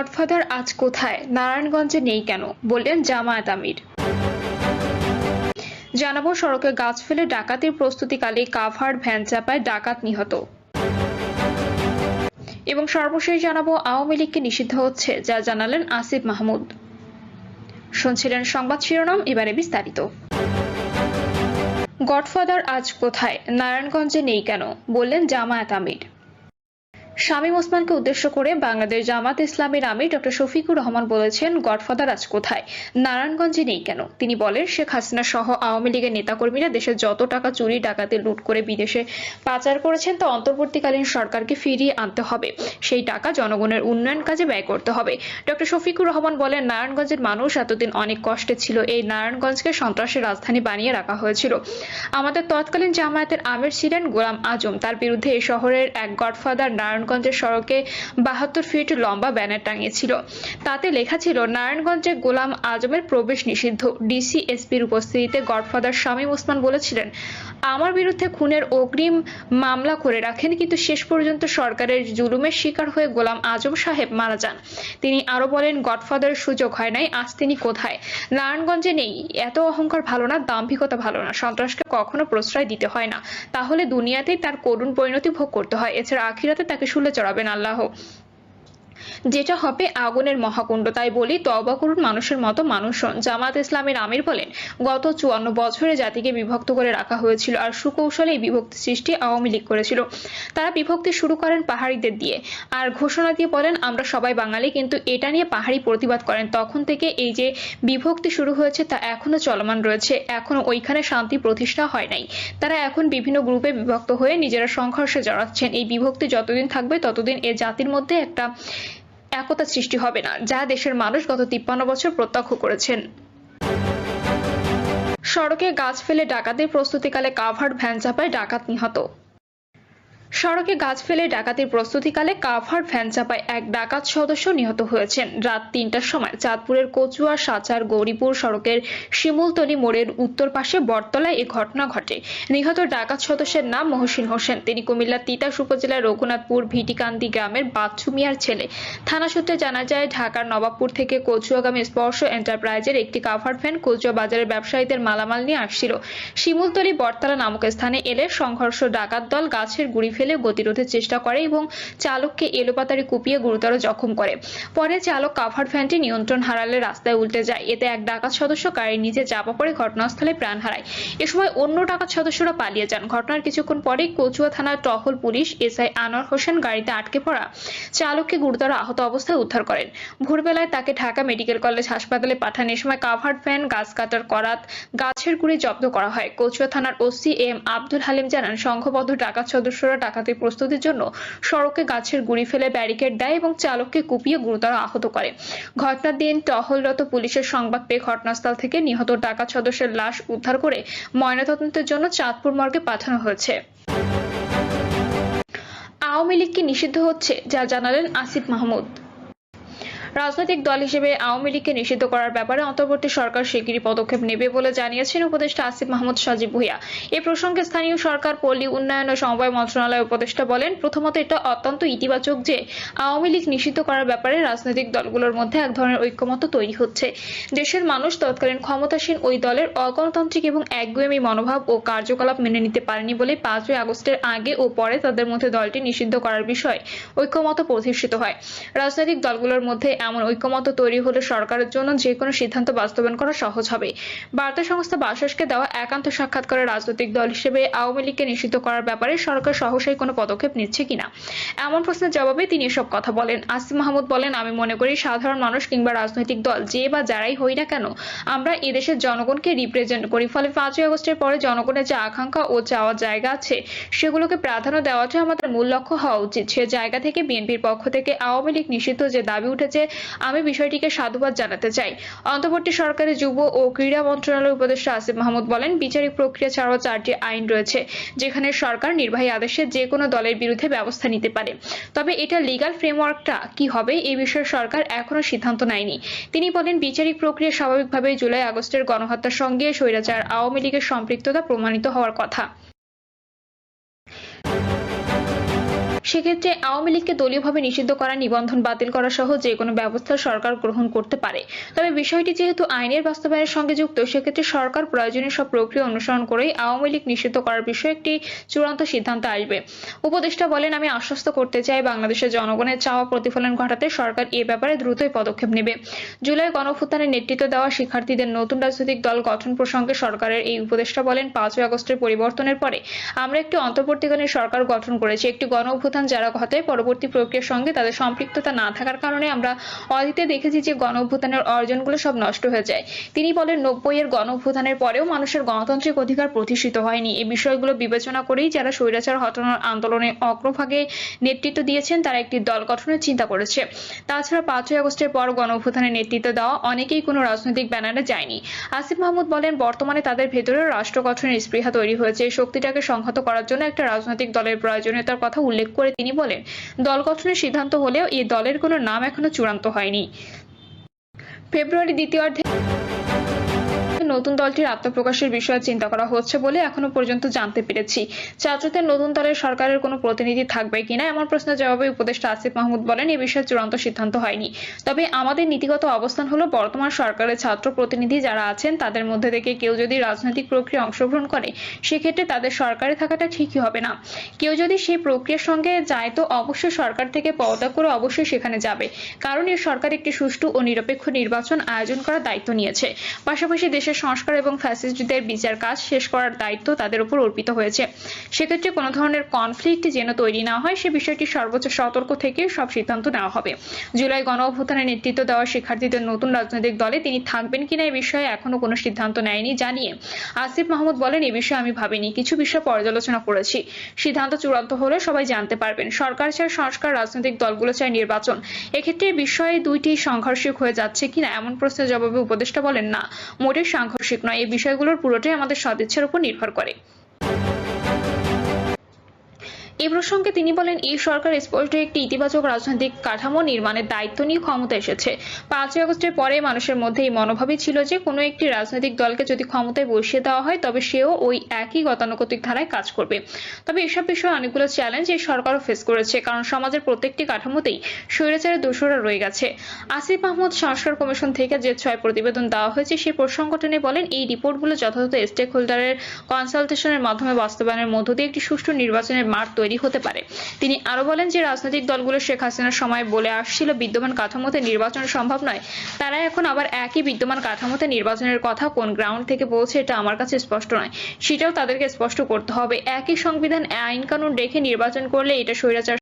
Godfather আজ কোথায়, নারায়ণগঞ্জে নেই কেন, বললেন জামায়াত আমির। জানাবো সড়কে গাছ ফেলে ডাকাতির প্রস্তুতিকালে কাভার্ড ভ্যান চাপায় ডাকাত নিহত। এবং সর্বশেষ জানাবো আওয়ামী লীগকে নিষিদ্ধ হচ্ছে, যা জানালেন আসিফ মাহমুদ। শুনছিলেন সংবাদ শিরোনাম, এবারে বিস্তারিত। গডফাদার আজ কোথায়, নারায়ণগঞ্জে নেই কেন, বললেন জামায়াত আমির। শামীম ওসমানকে উদ্দেশ্য করে বাংলাদেশ জামাত ইসলামীর আমির ডক্টর শফিকুর রহমান বলেছেন, গডফাদার আজ কোথায়, নারায়ণগঞ্জে নেই কেন। তিনি বলেন, শেখ হাসিনা সহ আওয়ামী লীগের নেতাকর্মীরা দেশের যত টাকা চুরি ডাকাতি লুট করে বিদেশে পাচার করেছেন তা অন্তর্বর্তীকালীন সরকারকে ফিরিয়ে আনতে হবে। সেই টাকা জনগণের উন্নয়ন কাজে ব্যয় করতে হবে। ডক্টর শফিকুর রহমান বলেন, নারায়ণগঞ্জের মানুষ এতদিন অনেক কষ্টে ছিল। এই নারায়ণগঞ্জকে সন্ত্রাসের রাজধানী বানিয়ে রাখা হয়েছিল। আমাদের তৎকালীন জামায়াতের আমির ছিলেন গোলাম আজম। তার বিরুদ্ধে এই শহরের এক গডফাদার নারায়ণগঞ্জের সড়কে 72 ফিট লম্বা ব্যানার টাঙিয়েছিল। তাতে লেখা ছিল, নারায়ণগঞ্জে গোলাম আজমের প্রবেশ নিষিদ্ধ। ডিসি এসপির উপস্থিতিতে গডফাদার শামীম ওসমান বলেছিলেন, আমার বিরুদ্ধে খুনের অগ্রিম মামলা করে রাখেন, কিন্তু শেষ পর্যন্ত সরকারের জুলুমের শিকার হয়ে গোলাম আজম সাহেব মারা যান। তিনি আরো বলেন, গডফাদারের সুযোগ হয় নাই, আজ তিনি কোথায়, নারায়ণগঞ্জে নেই। এত অহংকার ভালো না, দাম্ভিকতা ভালো না। সন্ত্রাসকে কখনো প্রশ্রয় দিতে হয় না, তাহলে দুনিয়াতেই তার করুণ পরিণতি ভোগ করতে হয়। এছাড়া আখিরাতে তাকে শুলে চড়াবেন আল্লাহ, যেটা হবে আগুনের মহাকুণ্ড। তাই বলি, তওবা করুন, মানুষের মতো মানুষ হন। জামাত ইসলামের আমির বলেন, গত 54 বছরে জাতিকে বিভক্ত করে রাখা হয়েছিল, আর সুকৌশলে এই বিভক্তি সৃষ্টি আওয়ামী লীগ করেছিল। তারা বিভক্তি শুরু করেন পাহাড়িদের দিয়ে, আর ঘোষণা দিয়ে বলেন, আমরা সবাই বাঙালি, কিন্তু এটা নিয়ে পাহাড়ি প্রতিবাদ করেন। তখন থেকে এই যে বিভক্তি শুরু হয়েছে তা এখনো চলমান রয়েছে, এখনো ওইখানে শান্তি প্রতিষ্ঠা হয় নাই। তারা এখন বিভিন্ন গ্রুপে বিভক্ত হয়ে নিজেরা সংঘর্ষে জড়াচ্ছেন। এই বিভক্তি যতদিন থাকবে ততদিন এ জাতির মধ্যে একটা একতা সৃষ্টি হবে না, যা দেশের মানুষ গত 53 বছর প্রত্যক্ষ করেছেন। সড়কে গাছ ফেলে ডাকাতির প্রস্তুতিকালে কাভার্ড ভ্যান চাপায় ডাকাত নিহত। সড়কে গাছ ফেলে ডাকাতির প্রস্তুতিকালে কাভার্ড ভ্যান চাপায় এক ডাকাত সদস্য নিহত হয়েছেন। রাত 3টার সময় চাঁদপুরের কচুয়া সাচার গৌরীপুর সড়কের শিমুলতলী মোড়ের উত্তর পাশে বটতলায় এ ঘটনা ঘটে। নিহত ডাকাত সদস্যের নাম মহসিন হোসেন। তিনি কুমিল্লার তিতাস উপজেলার রঘুনাথপুর ভিটিকান্দি গ্রামের বাচ্চু মিয়ার ছেলে। থানা সূত্রে জানা যায়, ঢাকার নবাবপুর থেকে কচুয়াগামী স্পর্শ এন্টারপ্রাইজের একটি কাভার্ড ভ্যান কচুয়া বাজারের ব্যবসায়ীদের মালামাল নিয়ে আসছিল। শিমুলতলী বটতলা নামক স্থানে এলে সংঘর্ষ ডাকাত দল গাছের গুড়ি ফেলে গতিরোধের চেষ্টা করে এবং চালককে এলোপাতাড়ি কুপিয়ে গুরুতর জখম করে। পরে চালক কাভার্ড ভ্যানটি নিয়ন্ত্রণ হারালে রাস্তায় উল্টে যায়। এতে এক ডাকাত সদস্য গাড়ির নিচে চাপা পড়ে ঘটনাস্থলে প্রাণ হারায়। এ সময় অন্য ডাকাত সদস্যরা পালিয়ে যান। ঘটনার কিছুক্ষণ পরেই কচুয়া থানার টহল পুলিশ এসআই আনোয়ার হোসেন গাড়িতে আটকে পড়া চালককে গুরুতর আহত অবস্থায় উদ্ধার করেন। ভোরবেলায় তাকে ঢাকা মেডিকেল কলেজ হাসপাতালে পাঠান। এ সময় কাভার্ড ভ্যান, গাছ কাটার করাত, গাছের গুঁড়ি জব্দ করা হয়। কচুয়া থানার ওসি এম আব্দুল হালিম জানান, সংঘবদ্ধ ডাকাত সদস্যরা ডাকাতির প্রস্তুতির জন্য সড়কে গাছের গুঁড়ি ফেলে ব্যারিকেড দেয় এবং চালককে কুপিয়ে গুরুতর আহত করে। ঘটনার দিন টহলরত পুলিশের সংবাদ পেয়ে ঘটনাস্থল থেকে নিহত ডাকাত সদস্যের লাশ উদ্ধার করে ময়নাতদন্তের জন্য চাঁদপুর মর্গে পাঠানো হয়েছে। আওয়ামী লীগকে নিষিদ্ধ হচ্ছে, যা জানালেন আসিফ মাহমুদ। রাজনৈতিক দল হিসেবে আওয়ামী লীগকে নিষিদ্ধ করার ব্যাপারে অন্তর্বর্তী সরকার শিগগিরই পদক্ষেপ নেবে বলে জানিয়েছেন উপদেষ্টা আসিফ মাহমুদ সজীব ভুঁইয়া। এ প্রসঙ্গে স্থানীয় সরকার, পল্লী উন্নয়ন ও সমবায় মন্ত্রণালয়ের উপদেষ্টা বলেন, প্রথমত এটা অত্যন্ত ইতিবাচক যে আওয়ামী লীগ নিষিদ্ধ করার ব্যাপারে রাজনৈতিক দলগুলোর মধ্যে এক ধরনের ঐক্যমত তৈরি হচ্ছে। দেশের মানুষ তৎকালীন ক্ষমতাসীন ওই দলের অগণতান্ত্রিক এবং একগুঁয়েমি মনোভাব ও কার্যকলাপ মেনে নিতে পারেনি বলে 5ই আগস্টের আগে ও পরে তাদের মধ্যে দলটি নিষিদ্ধ করার বিষয়ে ঐক্যমত প্রতিষ্ঠিত হয়। রাজনৈতিক দলগুলোর মধ্যে এমন ঐক্যমত তৈরি হলে সরকারের জন্য যে কোনো সিদ্ধান্ত বাস্তবায়ন করা সহজ হবে। বার্তা সংস্থা বাসসকে দেওয়া একান্ত সাক্ষাৎকারে রাজনৈতিক দল হিসেবে আওয়ামী লীগকে নিষিদ্ধ করার ব্যাপারে সরকার সহসাই কোনো পদক্ষেপ নিচ্ছে কিনা এমন প্রশ্নের জবাবে তিনি এসব কথা বলেন। আসিফ মাহমুদ বলেন, আমি মনে করি সাধারণ মানুষ কিংবা রাজনৈতিক দল যে বা যারাই হই না কেন, আমরা এদেশের জনগণকে রিপ্রেজেন্ট করি। ফলে 5ই আগস্টের পরে জনগণের যে আকাঙ্ক্ষা ও চাওয়ার জায়গা আছে সেগুলোকে প্রাধান্য দেওয়াটাই আমাদের মূল লক্ষ্য হওয়া উচিত। সে জায়গা থেকে বিএনপির পক্ষ থেকে আওয়ামী লীগ নিষিদ্ধ যে দাবি উঠেছে, আমি বিষয়টিকে সাধুবাদ জানাতে চাই। অন্তর্বর্তী সরকারের যুব ও ক্রীড়া মন্ত্রণালয়ের উপদেষ্টা আসিফ মাহমুদ বলেন, বিচারিক প্রক্রিয়া ছাড়াও 4টি আইন রয়েছে, যেখানে সরকার নির্বাহী আদেশে যে কোনো দলের বিরুদ্ধে ব্যবস্থা নিতে পারে। তবে এটা লিগ্যাল ফ্রেমওয়ার্কটা কি হবে এই বিষয়ে সরকার এখনো সিদ্ধান্ত নেয়নি। তিনি বলেন, বিচারিক প্রক্রিয়া স্বাভাবিকভাবেই জুলাই আগস্টের গণহত্যার সঙ্গে স্বৈরাচার আওয়ামী লীগের সম্পৃক্ততা প্রমাণিত হওয়ার কথা। সেক্ষেত্রে আওয়ামী লীগকে দলীয়ভাবে নিষিদ্ধ করা, নিবন্ধন বাতিল করা সহ যে কোনো ব্যবস্থা সরকার গ্রহণ করতে পারে। তবে বিষয়টি যেহেতু আইনের বাস্তবায়নের সঙ্গে যুক্ত, সেক্ষেত্রে সরকার প্রয়োজনীয় সব প্রক্রিয়া অনুসরণ করেই আওয়ামী লীগ নিষিদ্ধ করার বিষয়ে একটি চূড়ান্ত সিদ্ধান্ত আসবে। উপদেষ্টা বলেন, আমি আশ্বস্ত করতে চাই, বাংলাদেশের জনগণের চাওয়া প্রতিফলন ঘটাতে সরকার এ ব্যাপারে দ্রুতই পদক্ষেপ নেবে। জুলাই গণঅভ্যুত্থানে নেতৃত্ব দেওয়া শিক্ষার্থীদের নতুন রাজনৈতিক দল গঠন প্রসঙ্গে সরকারের এই উপদেষ্টা বলেন, 5ই আগস্টের পরিবর্তনের পরে আমরা একটি অন্তর্বর্তীকালীন সরকার গঠন করেছি। একটি গণঅভ্যুত্থান যারা ঘটায়, পরবর্তী প্রক্রিয়ার সঙ্গে তাদের সম্পৃক্ততা না থাকার কারণে আমরা অতীতে দেখেছি যে গণঅভ্যুত্থানের অর্জনগুলো সব নষ্ট হয়ে যায়। তিনি বলেন, 90-এর গণঅভ্যুত্থানের পরেও মানুষের গণতান্ত্রিক অধিকার প্রতিষ্ঠিত হয়নি। এই বিষয়গুলো বিবেচনা করেই যারা স্বৈরাচার হটানোর আন্দোলনে অগ্রভাগে নেতৃত্ব দিয়েছেন তারা একটি দল গঠনের চিন্তা করেছে। তাছাড়া 5ই আগস্টের পর গণঅভ্যুত্থানে নেতৃত্ব দেওয়া অনেকেই কোনো রাজনৈতিক ব্যানারে যায়নি। আসিফ মাহমুদ বলেন, বর্তমানে তাদের ভেতরেও রাষ্ট্র গঠনের স্পৃহা তৈরি হয়েছে। এই শক্তিটাকে সংহত করার জন্য একটা রাজনৈতিক দলের প্রয়োজনীয়তার কথা উল্লেখ করে তিনি বলেন, দল গঠনের সিদ্ধান্ত হলেও এই দলের কোনো নাম এখনো চূড়ান্ত হয়নি। ফেব্রুয়ারি দ্বিতীয়ার্ধে নতুন দলটির আত্মপ্রকাশের বিষয়ে চিন্তা করা হচ্ছে বলে এখনো পর্যন্ত জানতে পেরেছি। ছাত্রদের নতুন দলের সরকারের কোনো প্রতিনিধি থাকবে কিনা এমন প্রশ্নের জবাবে উপদেষ্টা আসিফ মাহমুদ বলেন, এ বিষয়ে চূড়ান্ত সিদ্ধান্ত হয়নি। তবে আমাদের নীতিগত অবস্থান হলো, বর্তমান সরকারের ছাত্র প্রতিনিধি যারা আছেন তাদের মধ্যে থেকে কেউ যদি রাজনৈতিক প্রক্রিয়ায় অংশগ্রহণ করে, সেক্ষেত্রে তাদের সরকারে থাকাটা ঠিকই হবে না। কেউ যদি সেই প্রক্রিয়ার সঙ্গে যায় তো অবশ্যই সরকার থেকে পদত্যাগ করে অবশ্যই সেখানে যাবে, কারণ এই সরকার একটি সুষ্ঠু ও নিরপেক্ষ নির্বাচন আয়োজন করার দায়িত্ব নিয়েছে। পাশাপাশি দেশের সংস্কার এবং ফ্যাসিস্টদের বিচার কাজ শেষ করার দায়িত্ব তাদের উপর অর্পিত হয়েছে। সেক্ষেত্রে কোনো ধরনের কনফ্লিক্ট যেন তৈরি না হয় সে বিষয়টি সর্বোচ্চ সতর্ক থেকে সব সিদ্ধান্ত নেওয়া হবে। জুলাই গণঅভ্যুত্থানে নেতৃত্ব দেওয়া শিক্ষার্থীদের নতুন রাজনৈতিক দলে তিনি থাকবেন কিনা এ বিষয়ে এখনো কোনো সিদ্ধান্ত নেয়নি জানিয়ে আসিফ মাহমুদ বলেন, এ বিষয়ে আমি ভাবিনি, কিছু বিষয় পর্যালোচনা করেছি। সিদ্ধান্ত চূড়ান্ত হলে সবাই জানতে পারবেন। সরকার চায় সংস্কার, রাজনৈতিক দলগুলো চায় নির্বাচন। এক্ষেত্রে বিষয়ে দুইটি সাংঘর্ষিক হয়ে যাচ্ছে কিনা এমন প্রশ্নের জবাবে উপদেষ্টা বলেন, না, মোটেই সাংঘর্ষিক নয়। এই বিষয়গুলোর পুরোটাই আমাদের সদিচ্ছার উপর নির্ভর করে। এই প্রসঙ্গে তিনি বলেন, এই সরকার স্পষ্ট একটি ইতিবাচক রাজনৈতিক কাঠামো নির্মাণের দায়িত্ব নিয়ে ক্ষমতা এসেছে। 5ই আগস্টের পরে মানুষের মধ্যে এই মনোভাবই ছিল যে কোনো একটি রাজনৈতিক দলকে যদি ক্ষমতায় বসিয়ে দেওয়া হয় তবে সেও ওই একই গতানুগতিক ধারায় কাজ করবে। তবে এসব বিষয়ে অনেকগুলো চ্যালেঞ্জ এই সরকারও ফেস করেছে, কারণ সমাজের প্রত্যেকটি কাঠামোতেই স্বৈরাচারের দোষরা রয়ে গেছে। আসিফ মাহমুদ সংস্কার কমিশন থেকে যে 6 প্রতিবেদন দেওয়া হয়েছে সেই প্রসঙ্গ টেনে বলেন, এই রিপোর্টগুলো যথাযথ স্টেক হোল্ডারের কনসালটেশনের মাধ্যমে বাস্তবায়নের মধ্য দিয়ে একটি সুষ্ঠু নির্বাচনের মাঠ তৈরি হতে পারে। তিনি আরো বলেন যে রাজনৈতিক দলগুলো শেখ হাসিনার সময় বলে আসছিল বিদ্যমান কাঠামোতে নির্বাচন সম্ভব নয়, তারা এখন আবার একই বিদ্যমান কাঠামোতে নির্বাচনের কথা কোন গ্রাউন্ড থেকে বলছে এটা আমার কাছে স্পষ্ট নয়, সেটাও তাদেরকে স্পষ্ট করতে হবে। একই সংবিধান আইন কানুন রেখে নির্বাচন করলে এটা স্বৈরাচার